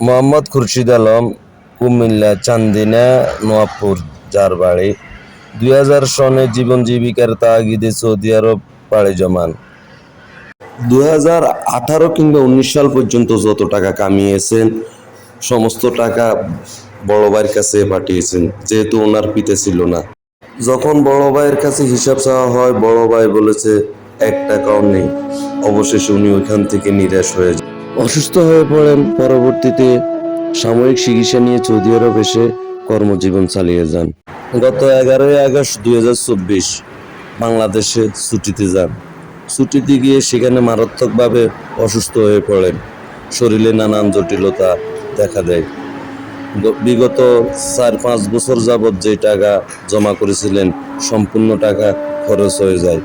মোহাম্মদ খুরশিদ আলম, কুমিল্লা চান্দিনা নওয়াবপুর, যার বাড়ি 2000 সনে জীবন জীবিকার তাগিদে সৌদি আরব পাড়ি জমান। 2018 কিংবা 19 সাল পর্যন্ত যত টাকা কামিয়েছেন সমস্ত টাকা বড় ভাইয়ের কাছে পাঠিয়েছেন, যেহেতু ওনার পিতা ছিল না। যখন বড় ভাইয়ের কাছে হিসাব চাওয়া হয়, বড় ভাই বলেছে 1 টাকাও নেই। অবশেষে উনি ওইখান থেকে নিরাশ হয়ে যান, অসুস্থ হয়ে পড়েন। পরবর্তীতে সাময়িক চিকিৎসা নিয়ে সৌদি আরব এসে কর্মজীবন চালিয়ে যান। গত 11ই আগস্ট 2024 বাংলাদেশে ছুটিতে যান। ছুটিতে গিয়ে সেখানে মারাত্মকভাবে অসুস্থ হয়ে পড়েন। শরীরে নানান জটিলতা দেখা দেয়। বিগত 4-5 বছর যাবৎ যে টাকা জমা করেছিলেন সম্পূর্ণ টাকা খরচ হয়ে যায়।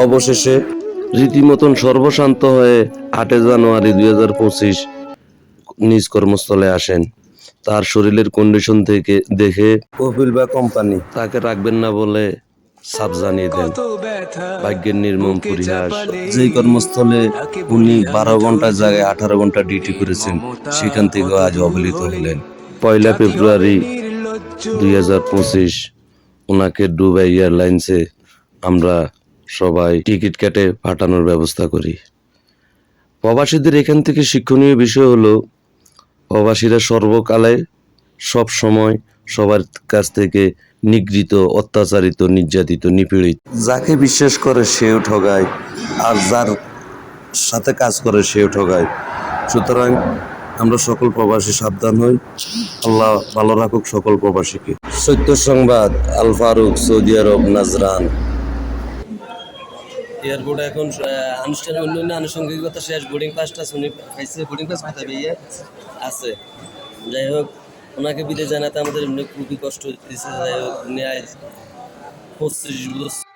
অবশেষে রীতিমতন সর্বশান্ত হয়ে 8 জানুয়ারি 2025 নিজ কর্মস্থলে আসেন। তার শরীরের কন্ডিশন থেকে দেখে কপিল বা কোম্পানি তাকে রাখবেন না বলে সাফ জানিয়ে দেন। ভাগ্যের নির্মম পরিহাস, যেই কর্মস্থলে উনি 12 ঘন্টার জায়গায় 18 ঘন্টা ডিউটি করেছেন, সেখান থেকে আজ অবহেলিত হলেন। 1 ফেব্রুয়ারি 2025 ওনাকে দুবাই এয়ারলাইন্সে আমরা সবাই টিকিট কেটে পাঠানোর ব্যবস্থা করি। প্রবাসীদের এখান থেকে শিক্ষণীয় বিষয় হলো, প্রবাসীরা সর্বকালে সব সময় সবার কাছ থেকে নিগৃহীত, অত্যাচারিত, নির্যাতিত, নিপীড়িত। যাকে বিশ্বাস করে সেও ঠগায়, আর যার সাথে কাজ করে সেও ঠগায়। সুতরাং আমরা সকল প্রবাসী সাবধান হই। আল্লাহ ভালো রাখুক সকল প্রবাসীকে। সত্য সংবাদ, আল ফারুক, সৌদি আরব, নাজরান। এয়ারপোর্টে এখন আনুষ্ঠানিক অন্যান্য আনুষঙ্গিকতা শেষ। বোর্ডিং পাসটা শুনি পাইছে, বোর্ডিং পাস কোথায় পেয়ে আছে। যাই হোক, ওনাকে বিদায় জানাতে আমাদের খুবই কষ্ট দিচ্ছে। যাই হোক, 25 বছর